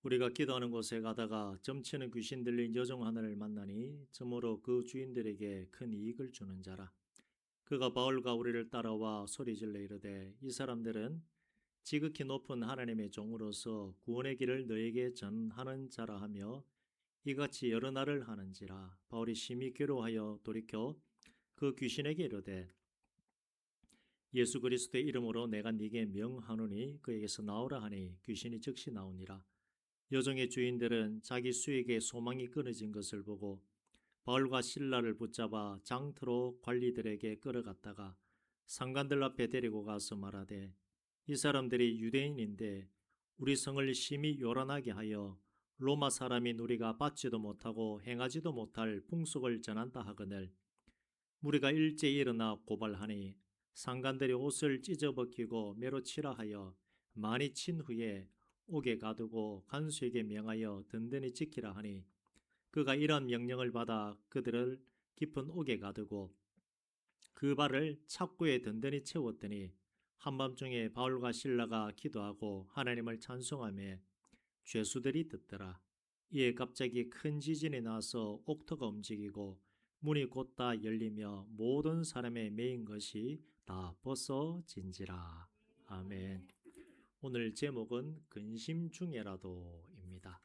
우리가 기도하는 곳에 가다가 점치는 귀신 들린 여종 하나를 만나니 점으로 그 주인들에게 큰 이익을 주는 자라. 그가 바울과 우리를 따라와 소리질러 이르되 이 사람들은 지극히 높은 하나님의 종으로서 구원의 길을 너에게 전하는 자라 하며 이같이 여러 날을 하는지라. 바울이 심히 괴로워하여 돌이켜 그 귀신에게 이르되 예수 그리스도의 이름으로 내가 네게 명하노니 그에게서 나오라 하니 귀신이 즉시 나오니라. 여종의 주인들은 자기 수익의 소망이 끊어진 것을 보고 바울과 실라를 붙잡아 장터로 관리들에게 끌어갔다가 상관들 앞에 데리고 가서 말하되 이 사람들이 유대인인데 우리 성을 심히 요란하게 하여 로마 사람인 우리가 받지도 못하고 행하지도 못할 풍속을 전한다 하거늘 우리가 일제히 일어나 고발하니 상관들이 옷을 찢어벗기고 매로 치라 하여 많이 친 후에 옥에 가두고 간수에게 명하여 든든히 지키라 하니 그가 이러한 명령을 받아 그들을 깊은 옥에 가두고 그 발을 착고에 든든히 채웠더니 한밤중에 바울과 실라가 기도하고 하나님을 찬송하며 죄수들이 듣더라. 이에 갑자기 큰 지진이 나서 옥토가 움직이고 문이 곧다 열리며 모든 사람의 매인 것이 다 벗어진지라. 아멘. 오늘 제목은 근심 중에라도입니다.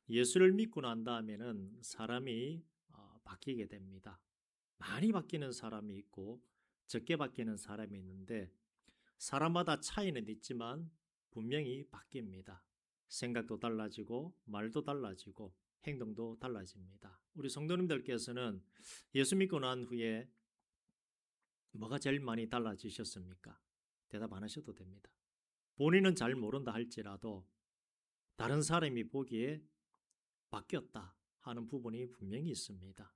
예수를 믿고 난 다음에는 사람이 바뀌게 됩니다. 많이 바뀌는 사람이 있고 적게 바뀌는 사람이 있는데 사람마다 차이는 있지만 분명히 바뀝니다. 생각도 달라지고 말도 달라지고 행동도 달라집니다. 우리 성도님들께서는 예수 믿고 난 후에 뭐가 제일 많이 달라지셨습니까? 대답 안 하셔도 됩니다. 본인은 잘 모른다 할지라도 다른 사람이 보기에 바뀌었다 하는 부분이 분명히 있습니다.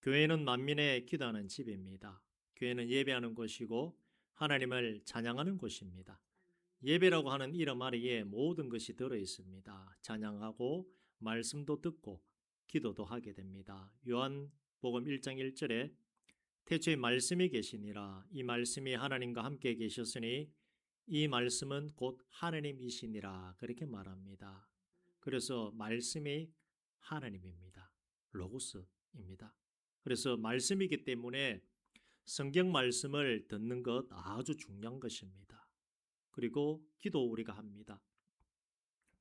교회는 만민의 기도하는 집입니다. 교회는 예배하는 곳이고 하나님을 찬양하는 곳입니다. 예배라고 하는 이름 아래에 모든 것이 들어 있습니다. 찬양하고 말씀도 듣고 기도도 하게 됩니다. 요한복음 1장 1절에 태초에 말씀이 계시니라. 이 말씀이 하나님과 함께 계셨으니 이 말씀은 곧 하나님이시니라. 그렇게 말합니다. 그래서 말씀이 하나님입니다. 로고스입니다. 그래서 말씀이기 때문에 성경 말씀을 듣는 것 아주 중요한 것입니다. 그리고 기도 우리가 합니다.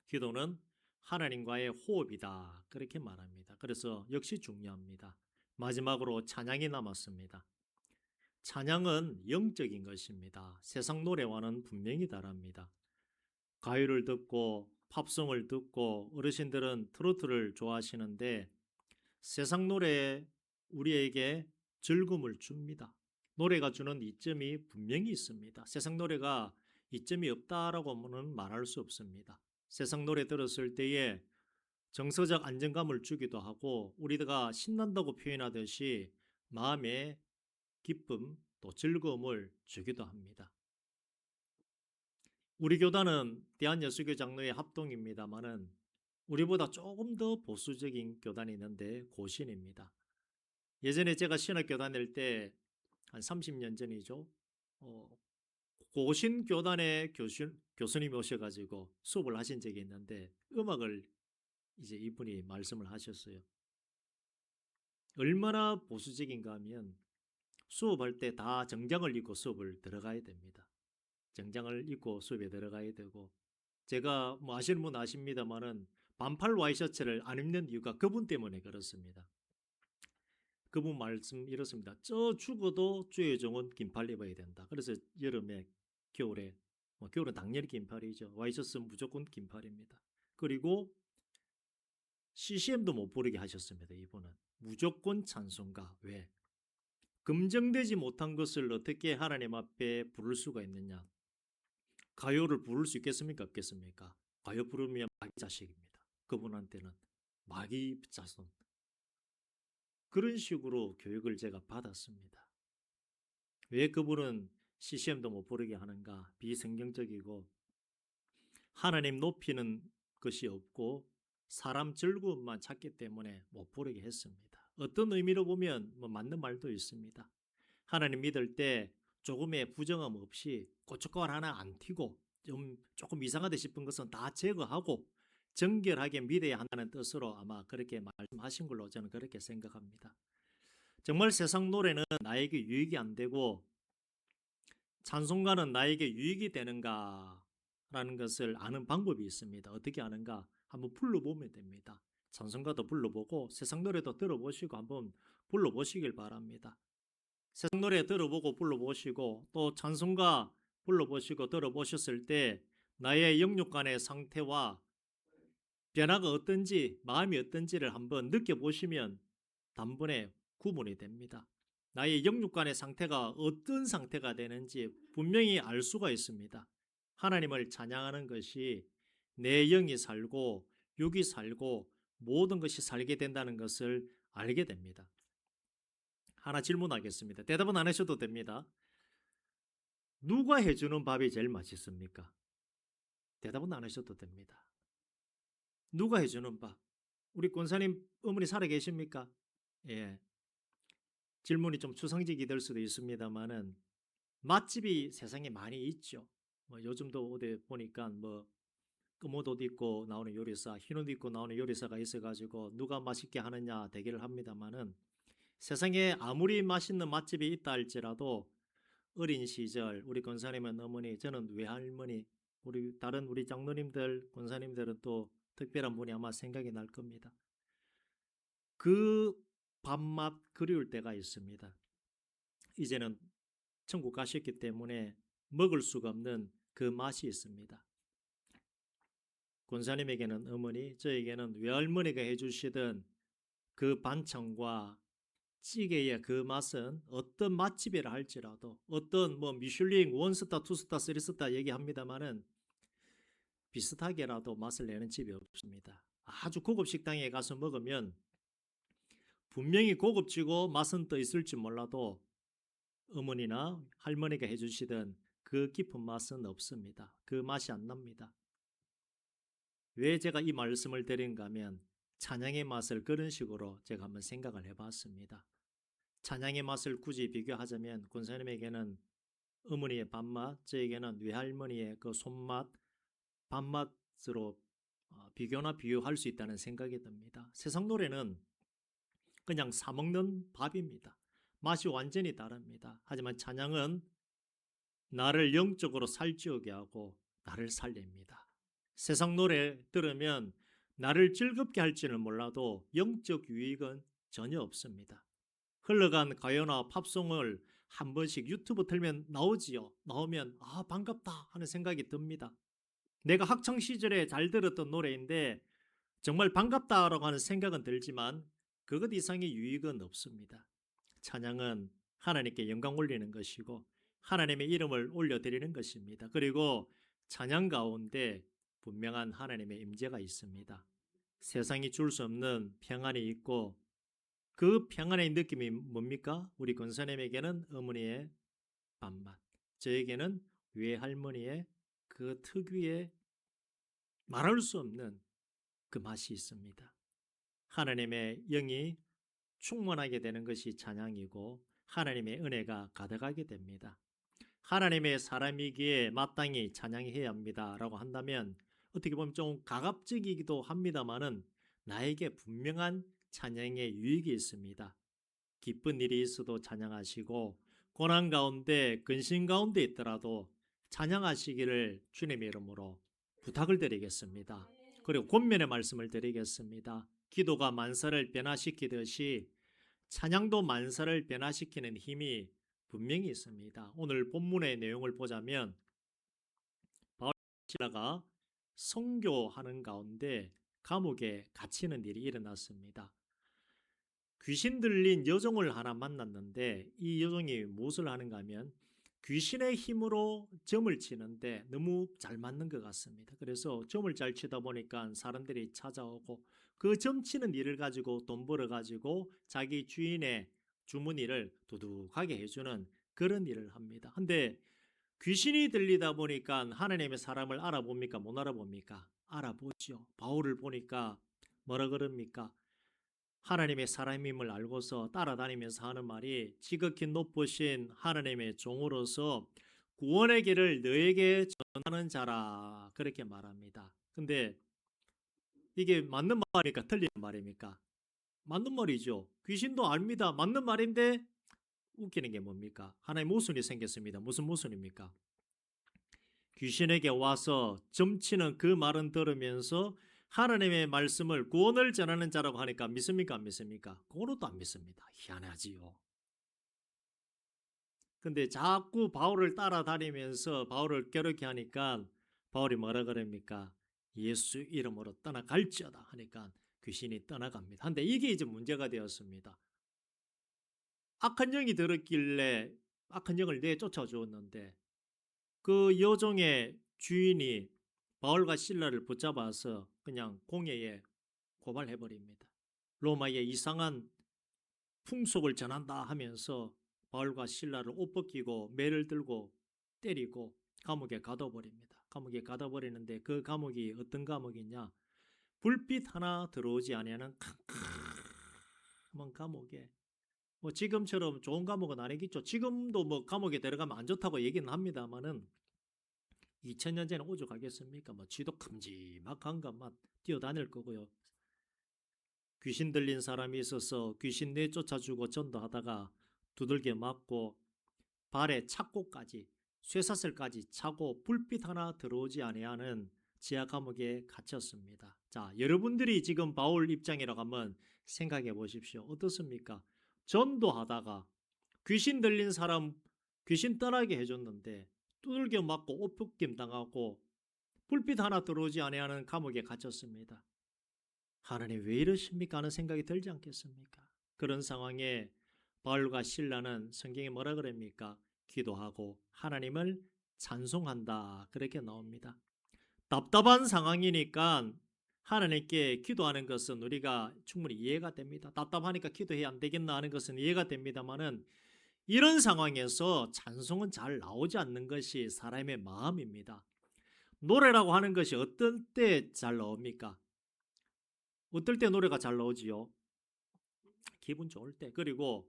기도는 하나님과의 호흡이다. 그렇게 말합니다. 그래서 역시 중요합니다. 마지막으로 찬양이 남았습니다. 찬양은 영적인 것입니다. 세상 노래와는 분명히 다릅니다. 가요를 듣고 팝송을 듣고 어르신들은 트로트를 좋아하시는데 세상 노래에 우리에게 즐거움을 줍니다. 노래가 주는 이점이 분명히 있습니다. 세상 노래가 이점이 없다라고는 말할 수 없습니다. 세상 노래 들었을 때에 정서적 안정감을 주기도 하고 우리가 신난다고 표현하듯이 마음에 기쁨 또 즐거움을 주기도 합니다. 우리 교단은 대한예수교 장로의 합동입니다만은 우리보다 조금 더 보수적인 교단이 있는데 고신입니다. 예전에 제가 신학교 다닐 때 한 30년 전이죠. 고신 교단의 교수님이 오셔가지고 수업을 하신 적이 있는데 음악을 이제 이분이 말씀을 하셨어요. 얼마나 보수적인가 하면 수업할 때 다 정장을 입고 수업을 들어가야 됩니다. 정장을 입고 수업에 들어가야 되고 제가 뭐 아시는 분 아십니다만은 반팔 와이셔츠를 안 입는 이유가 그분 때문에 그렇습니다. 그분 말씀 이렇습니다. 저 죽어도 주의 종은 긴팔 입어야 된다. 그래서 여름에 겨울에 겨울은 당연히 긴팔이죠. 와이셔츠는 무조건 긴팔입니다. 그리고 CCM도 못 부르게 하셨습니다. 이분은 무조건 찬송가. 왜? 검증되지 못한 것을 어떻게 하나님 앞에 부를 수가 있느냐? 가요를 부를 수 있겠습니까? 없겠습니까? 가요 부르면 마귀 자식입니다. 그분한테는 마귀 자손. 그런 식으로 교육을 제가 받았습니다. 왜 그분은 CCM도 못 부르게 하는가? 비성경적이고 하나님 높이는 것이 없고 사람 즐거움만 찾기 때문에 못 부르게 했습니다. 어떤 의미로 보면 맞는 말도 있습니다. 하나님 믿을 때 조금의 부정함 없이 고춧가루 하나 안 튀고 조금 이상하다 싶은 것은 다 제거하고 정결하게 믿어야 한다는 뜻으로 아마 그렇게 말씀하신 걸로 저는 그렇게 생각합니다. 정말 세상 노래는 나에게 유익이 안 되고 찬송가는 나에게 유익이 되는가라는 것을 아는 방법이 있습니다. 어떻게 아는가? 한번 불러보면 됩니다. 찬송가도 불러보고 세상 노래도 들어보시고 한번 불러보시길 바랍니다. 세상 노래 들어보고 불러보시고 또 찬송가 불러보시고 들어보셨을 때 나의 영육간의 상태와 변화가 어떤지 마음이 어떤지를 한번 느껴보시면 단번에 구분이 됩니다. 나의 영육간의 상태가 어떤 상태가 되는지 분명히 알 수가 있습니다. 하나님을 찬양하는 것이 내 영이 살고 육이 살고 모든 것이 살게 된다는 것을 알게 됩니다. 하나 질문하겠습니다. 대답은 안 하셔도 됩니다. 누가 해주는 밥이 제일 맛있습니까? 대답은 안 하셔도 됩니다. 누가 해주는 밥? 우리 권사님 어머니 살아 계십니까? 예. 질문이 좀 추상적이 될 수도 있습니다만은 맛집이 세상에 많이 있죠. 뭐 요즘도 어디 보니까 뭐 검은 옷 입고 나오는 요리사, 흰 옷 입고 나오는 요리사가 있어가지고 누가 맛있게 하느냐 대결을 합니다만은 세상에 아무리 맛있는 맛집이 있다 할지라도 어린 시절 우리 권사님은 어머니, 저는 외할머니, 우리 다른 우리 장로님들, 권사님들은 또 특별한 분이 아마 생각이 날 겁니다. 그 밥맛 그리울 때가 있습니다. 이제는 천국 가셨기 때문에 먹을 수가 없는 그 맛이 있습니다. 권사님에게는 어머니, 저에게는 외할머니가 해주시던 그 반찬과 찌개의 그 맛은 어떤 맛집이라 할지라도 어떤 뭐 미슐링 원스타, 투스타, 쓰리스타 얘기합니다마는 비슷하게라도 맛을 내는 집이 없습니다. 아주 고급 식당에 가서 먹으면 분명히 고급지고 맛은 또 있을지 몰라도 어머니나 할머니가 해주시던 그 깊은 맛은 없습니다. 그 맛이 안 납니다. 왜 제가 이 말씀을 드린가 하면 찬양의 맛을 그런 식으로 제가 한번 생각을 해봤습니다. 찬양의 맛을 굳이 비교하자면 권사님에게는 어머니의 밥맛, 저에게는 외할머니의 그 손맛, 밥맛으로 비교나 비유할 수 있다는 생각이 듭니다. 세상 노래는 그냥 사먹는 밥입니다. 맛이 완전히 다릅니다. 하지만 찬양은 나를 영적으로 살찌우게 하고 나를 살립니다. 세상 노래 들으면 나를 즐겁게 할지는 몰라도 영적 유익은 전혀 없습니다. 흘러간 가요나 팝송을 한 번씩 유튜브 틀면 나오지요. 나오면 반갑다 하는 생각이 듭니다. 내가 학창 시절에 잘 들었던 노래인데 정말 반갑다라고 하는 생각은 들지만 그것 이상의 유익은 없습니다. 찬양은 하나님께 영광 올리는 것이고 하나님의 이름을 올려드리는 것입니다. 그리고 찬양 가운데 분명한 하나님의 임재가 있습니다. 세상이 줄 수 없는 평안이 있고 그 평안의 느낌이 뭡니까? 우리 권사님에게는 어머니의 밥맛, 저에게는 외할머니의 그 특유의 말할 수 없는 그 맛이 있습니다. 하나님의 영이 충만하게 되는 것이 찬양이고 하나님의 은혜가 가득하게 됩니다. 하나님의 사람이기에 마땅히 찬양해야 합니다 라고 한다면 어떻게 보면 좀 가갑적이기도 합니다만은 나에게 분명한 찬양의 유익이 있습니다. 기쁜 일이 있어도 찬양하시고 고난 가운데 근심 가운데 있더라도 찬양하시기를 주님의 이름으로 부탁을 드리겠습니다. 그리고 권면의 말씀을 드리겠습니다. 기도가 만사를 변화시키듯이 찬양도 만사를 변화시키는 힘이 분명히 있습니다. 오늘 본문의 내용을 보자면 바울시라가 선교하는 가운데 감옥에 갇히는 일이 일어났습니다. 귀신 들린 여종을 하나 만났는데 이 여종이 무엇을 하는가 하면 귀신의 힘으로 점을 치는데 너무 잘 맞는 것 같습니다. 그래서 점을 잘 치다 보니까 사람들이 찾아오고 그 점 치는 일을 가지고 돈 벌어 가지고 자기 주인의 주머니를 두둑하게 해주는 그런 일을 합니다. 근데 귀신이 들리다 보니까 하나님의 사람을 알아봅니까? 못 알아봅니까? 알아보죠. 바울을 보니까 뭐라 그럽니까? 하나님의 사람임을 알고서 따라다니면서 하는 말이 지극히 높으신 하나님의 종으로서 구원의 길을 너에게 전하는 자라 그렇게 말합니다. 근데 이게 맞는 말입니까? 틀린 말입니까? 맞는 말이죠. 귀신도 압니다. 맞는 말인데 웃기는 게 뭡니까? 하나의 모순이 생겼습니다. 무슨 모순입니까? 귀신에게 와서 점치는 그 말은 들으면서 하나님의 말씀을 구원을 전하는 자라고 하니까 믿습니까? 안 믿습니까? 그것도 안 믿습니다. 희한하지요. 근데 자꾸 바울을 따라다니면서 바울을 괴롭게 하니까 바울이 뭐라 그럽니까? 예수 이름으로 떠나갈지어다 하니까 귀신이 떠나갑니다. 근데 이게 이제 문제가 되었습니다. 악한 영이 들었길래 악한 영을 내쫓아 주었는데 그 여종의 주인이 바울과 실라를 붙잡아서 그냥 공회에 고발해 버립니다. 로마의 이상한 풍속을 전한다 하면서 바울과 실라를 옷 벗기고 매를 들고 때리고 감옥에 가둬버립니다. 감옥에 가둬버리는데 그 감옥이 어떤 감옥이냐? 불빛 하나 들어오지 아니하는 캄캄한 감옥에 뭐 지금처럼 좋은 감옥은 아니겠죠. 지금도 뭐 감옥에 들어가면 안 좋다고 얘기는 합니다만은 2000년 전에 오죽하겠습니까? 뭐 쥐도 큼지막한 것만 뛰어다닐 거고요. 귀신 들린 사람이 있어서 귀신 내쫓아주고 전도하다가 두들겨 맞고 발에 착고까지 쇠사슬까지 차고 불빛 하나 들어오지 아니하는 지하 감옥에 갇혔습니다. 자, 여러분들이 지금 바울 입장이라고 하면 생각해 보십시오. 어떻습니까? 전도하다가 귀신 들린 사람 귀신 떠나게 해줬는데 두들겨 맞고 옷벗김 당하고 불빛 하나 들어오지 아니하는 감옥에 갇혔습니다. 하나님 왜 이러십니까 하는 생각이 들지 않겠습니까? 그런 상황에 바울과 실라는 성경에 뭐라 그럽니까? 기도하고 하나님을 찬송한다 그렇게 나옵니다. 답답한 상황이니까 하나님께 기도하는 것은 우리가 충분히 이해가 됩니다. 답답하니까 기도해야 안 되겠나 하는 것은 이해가 됩니다만은 이런 상황에서 찬송은 잘 나오지 않는 것이 사람의 마음입니다. 노래라고 하는 것이 어떤 때 잘 나옵니까? 어떨 때 노래가 잘 나오지요? 기분 좋을 때. 그리고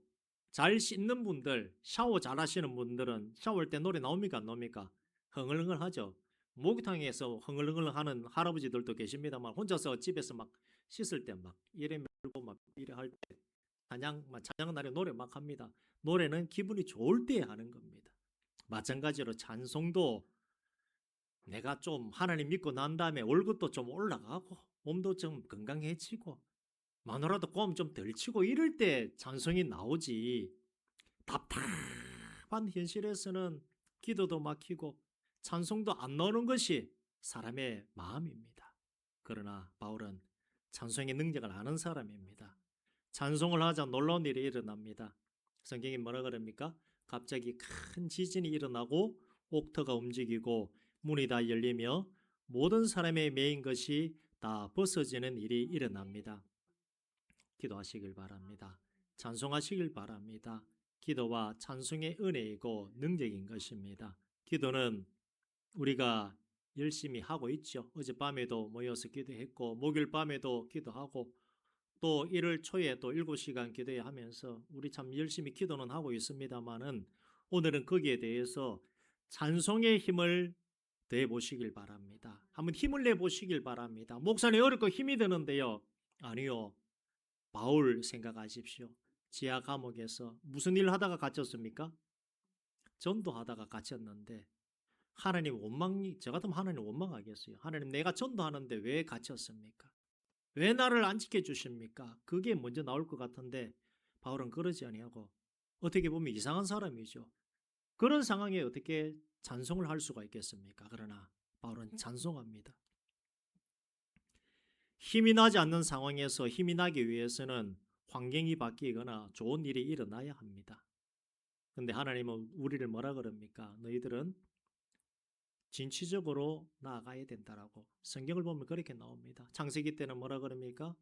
잘 씻는 분들, 샤워 잘 하시는 분들은 샤워할 때 노래 나옵니까? 안 나옵니까? 흥얼흥얼 하죠. 목욕탕에서 흥얼흥얼 하는 할아버지들도 계십니다만 혼자서 집에서 막 씻을 때 막 이래 밀고 막 이래 할 때 찬양 날에 노래 막 합니다. 노래는 기분이 좋을 때 하는 겁니다. 마찬가지로 찬송도 내가 좀 하나님 믿고 난 다음에 월급도 좀 올라가고 몸도 좀 건강해지고 마누라도 꼼 좀 덜 치고 이럴 때 찬송이 나오지. 답답한 현실에서는 기도도 막히고 찬송도 안 나오는 것이 사람의 마음입니다. 그러나 바울은 찬송의 능력을 아는 사람입니다. 찬송을 하자 놀라운 일이 일어납니다. 성경이 뭐라 그럽니까? 갑자기 큰 지진이 일어나고 옥터가 움직이고 문이 다 열리며 모든 사람의 매인 것이 다 벗어지는 일이 일어납니다. 기도하시길 바랍니다. 찬송하시길 바랍니다. 기도와 찬송의 은혜이고 능력인 것입니다. 기도는 우리가 열심히 하고 있죠. 어젯밤에도 모여서 기도했고 목요일 밤에도 기도하고 또 일요일 초에 또 7시간 기도해 하면서 우리 참 열심히 기도는 하고 있습니다만은 오늘은 거기에 대해서 찬송의 힘을 내 보시길 바랍니다. 한번 힘을 내 보시길 바랍니다. 목사님 어렵고 힘이 드는데요. 아니요. 바울 생각하십시오. 지하 감옥에서 무슨 일을 하다가 갇혔습니까? 전도하다가 갇혔는데 하나님 원망이 저 같으면 하나님 원망하겠어요. 하나님 내가 전도하는데 왜 갇혔습니까? 왜 나를 안 지켜주십니까? 그게 먼저 나올 것 같은데 바울은 그러지 아니하고 어떻게 보면 이상한 사람이죠. 그런 상황에 어떻게 찬송을 할 수가 있겠습니까? 그러나 바울은 찬송합니다. 힘이 나지 않는 상황에서 힘이 나기 위해서는 환경이 바뀌거나 좋은 일이 일어나야 합니다. 근데 하나님은 우리를 뭐라 그럽니까? 너희들은 진취적으로 나아가야 된다라고 성경을 보면 그렇게 나옵니다. 창세기 때는 뭐라 그럽니까?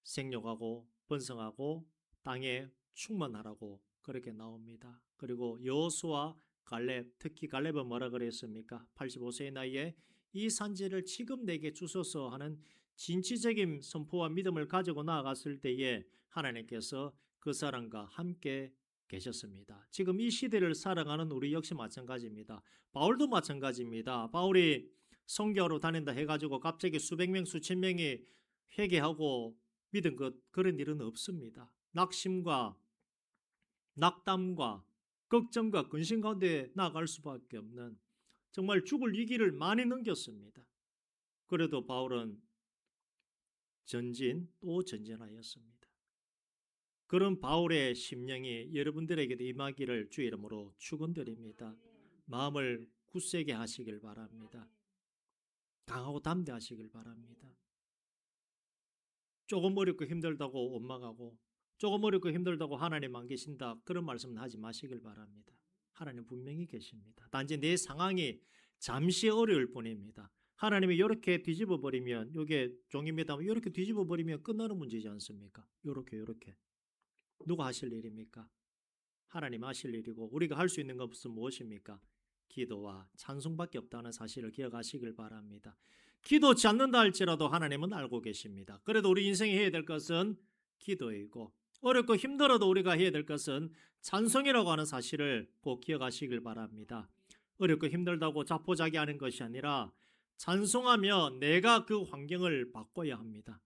생육하고 번성하고 땅에 충만하라고 그렇게 나옵니다. 그리고 여호수아 갈렙 특히 갈렙은 뭐라 그랬습니까? 85세의 나이에 이 산지를 지금 내게 주소서 하는 진취적인 선포와 믿음을 가지고 나아갔을 때에 하나님께서 그 사람과 함께 계셨습니다. 지금 이 시대를 살아가는 우리 역시 마찬가지입니다. 바울도 마찬가지입니다. 바울이 선교하러 다닌다 해가지고 갑자기 수백 명, 수천 명이 회개하고 믿은 그런 일은 없습니다. 낙심과 낙담과 걱정과 근심 가운데 나아갈 수밖에 없는 정말 죽을 위기를 많이 넘겼습니다. 그래도 바울은 전진 또 전진하였습니다. 그런 바울의 심령이 여러분들에게도 임하기를 주의 이름으로 축원드립니다. 마음을 굳세게 하시길 바랍니다. 강하고 담대하시길 바랍니다. 조금 어렵고 힘들다고 원망하고 조금 어렵고 힘들다고 하나님 안 계신다 그런 말씀은 하지 마시길 바랍니다. 하나님 분명히 계십니다. 단지 내 상황이 잠시 어려울 뿐입니다. 하나님이 이렇게 뒤집어 버리면 이게 종입니다. 이렇게 뒤집어 버리면 끝나는 문제지 않습니까? 이렇게 누가 하실 일입니까? 하나님 하실 일이고 우리가 할 수 있는 것은 무엇입니까? 기도와 찬송밖에 없다는 사실을 기억하시길 바랍니다. 기도치 않는다 할지라도 하나님은 알고 계십니다. 그래도 우리 인생이 해야 될 것은 기도이고 어렵고 힘들어도 우리가 해야 될 것은 찬송이라고 하는 사실을 꼭 기억하시길 바랍니다. 어렵고 힘들다고 자포자기하는 것이 아니라 찬송하며 내가 그 환경을 바꿔야 합니다.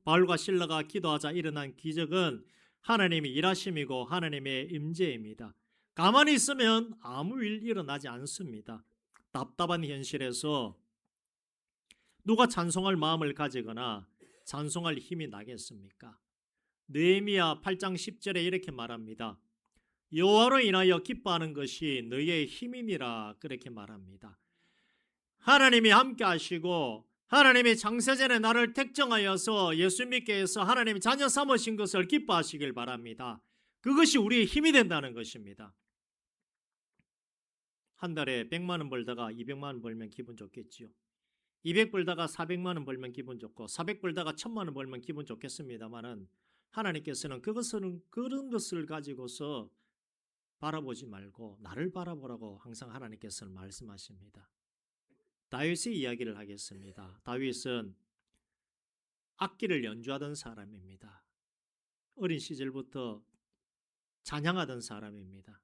바울과 실라가 기도하자 일어난 기적은 하나님이 일하심이고 하나님의 임재입니다. 가만히 있으면 아무 일 일어나지 않습니다. 답답한 현실에서 누가 찬송할 마음을 가지거나 찬송할 힘이 나겠습니까? 느헤미야 8장 10절에 이렇게 말합니다. 여호와로 인하여 기뻐하는 것이 너의 힘이니라 그렇게 말합니다. 하나님이 함께 하시고 하나님이 창세전에 나를 택정하여서 예수 믿게 해서 하나님이 자녀 삼으신 것을 기뻐하시길 바랍니다. 그것이 우리의 힘이 된다는 것입니다. 한 달에 100만 원 벌다가 200만 원 벌면 기분 좋겠지요. 200 벌다가 400만 원 벌면 기분 좋고 400 벌다가 1000만 원 벌면 기분 좋겠습니다만은 하나님께서는 그런 것을 가지고서 바라보지 말고 나를 바라보라고 항상 하나님께서는 말씀하십니다. 다윗의 이야기를 하겠습니다. 다윗은 악기를 연주하던 사람입니다. 어린 시절부터 찬양하던 사람입니다.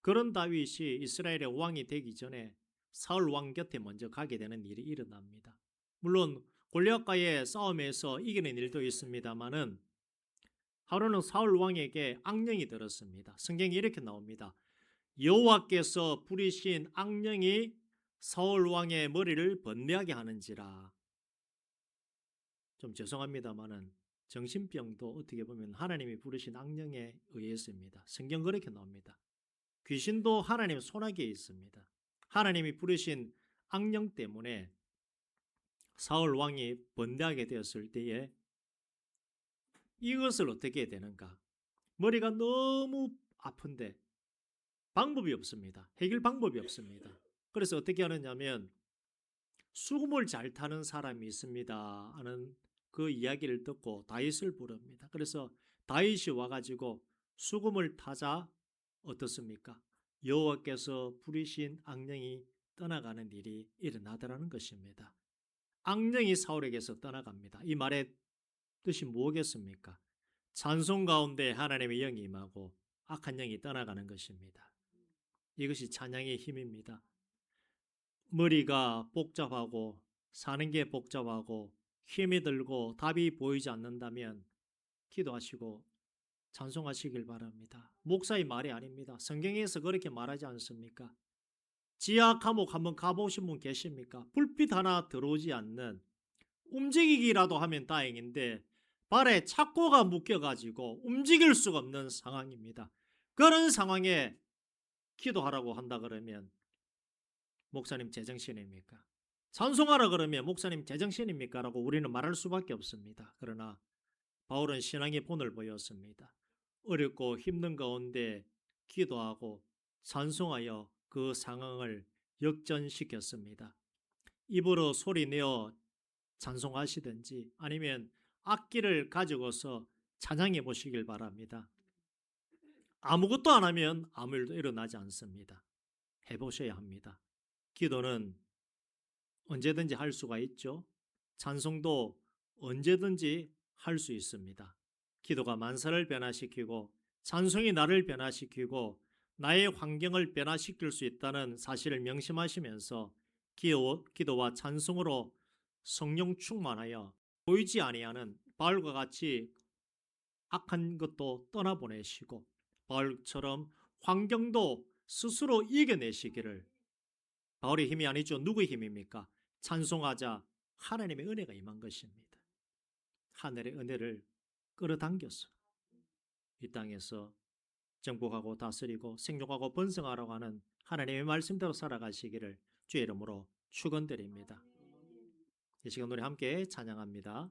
그런 다윗이 이스라엘의 왕이 되기 전에 사울 왕 곁에 먼저 가게 되는 일이 일어납니다. 물론 골리앗과의 싸움에서 이기는 일도 있습니다만은 하루는 사울 왕에게 악령이 들었습니다. 성경에 이렇게 나옵니다. 여호와께서 부리신 악령이 사울 왕의 머리를 번뇌하게 하는지라. 좀 죄송합니다만은 정신병도 어떻게 보면 하나님이 부르신 악령에 의해서입니다. 성경 그렇게 나옵니다. 귀신도 하나님 손아귀에 있습니다. 하나님이 부르신 악령 때문에 사울 왕이 번뇌하게 되었을 때에 이것을 어떻게 해야 되는가? 머리가 너무 아픈데 방법이 없습니다. 해결 방법이 없습니다. 그래서 어떻게 하느냐면 수금을 잘 타는 사람이 있습니다 하는 그 이야기를 듣고 다윗을 부릅니다. 그래서 다윗이 와가지고 수금을 타자 어떻습니까? 여호와께서 부리신 악령이 떠나가는 일이 일어나더라는 것입니다. 악령이 사울에게서 떠나갑니다. 이 말의 뜻이 뭐겠습니까? 찬송 가운데 하나님의 영이 임하고 악한 영이 떠나가는 것입니다. 이것이 찬양의 힘입니다. 머리가 복잡하고 사는 게 복잡하고 힘이 들고 답이 보이지 않는다면 기도하시고 찬송하시길 바랍니다. 목사의 말이 아닙니다. 성경에서 그렇게 말하지 않습니까? 지하 감옥 한번 가보신 분 계십니까? 불빛 하나 들어오지 않는 움직이기라도 하면 다행인데 발에 착고가 묶여가지고 움직일 수가 없는 상황입니다. 그런 상황에 기도하라고 한다 그러면 목사님 제정신입니까? 찬송하라 그러면 목사님 제정신입니까? 라고 우리는 말할 수밖에 없습니다. 그러나 바울은 신앙의 본을 보였습니다. 어렵고 힘든 가운데 기도하고 찬송하여 그 상황을 역전시켰습니다. 입으로 소리내어 찬송하시든지 아니면 악기를 가지고서 찬양해 보시길 바랍니다. 아무것도 안 하면 아무 일도 일어나지 않습니다. 해보셔야 합니다. 기도는 언제든지 할 수가 있죠. 찬송도 언제든지 할 수 있습니다. 기도가 만사를 변화시키고 찬송이 나를 변화시키고 나의 환경을 변화시킬 수 있다는 사실을 명심하시면서 기도와 찬송으로 성령 충만하여 보이지 아니하는 바울과 같이 악한 것도 떠나보내시고 바울처럼 환경도 스스로 이겨내시기를. 바울의 힘이 아니죠. 누구의 힘입니까? 찬송하자 하나님의 은혜가 임한 것입니다. 하늘의 은혜를 끌어당겨서 이 땅에서 정복하고 다스리고 생육하고 번성하라고 하는 하나님의 말씀대로 살아가시기를 주의 이름으로 축원드립니다. 이 시간 우리 함께 찬양합니다.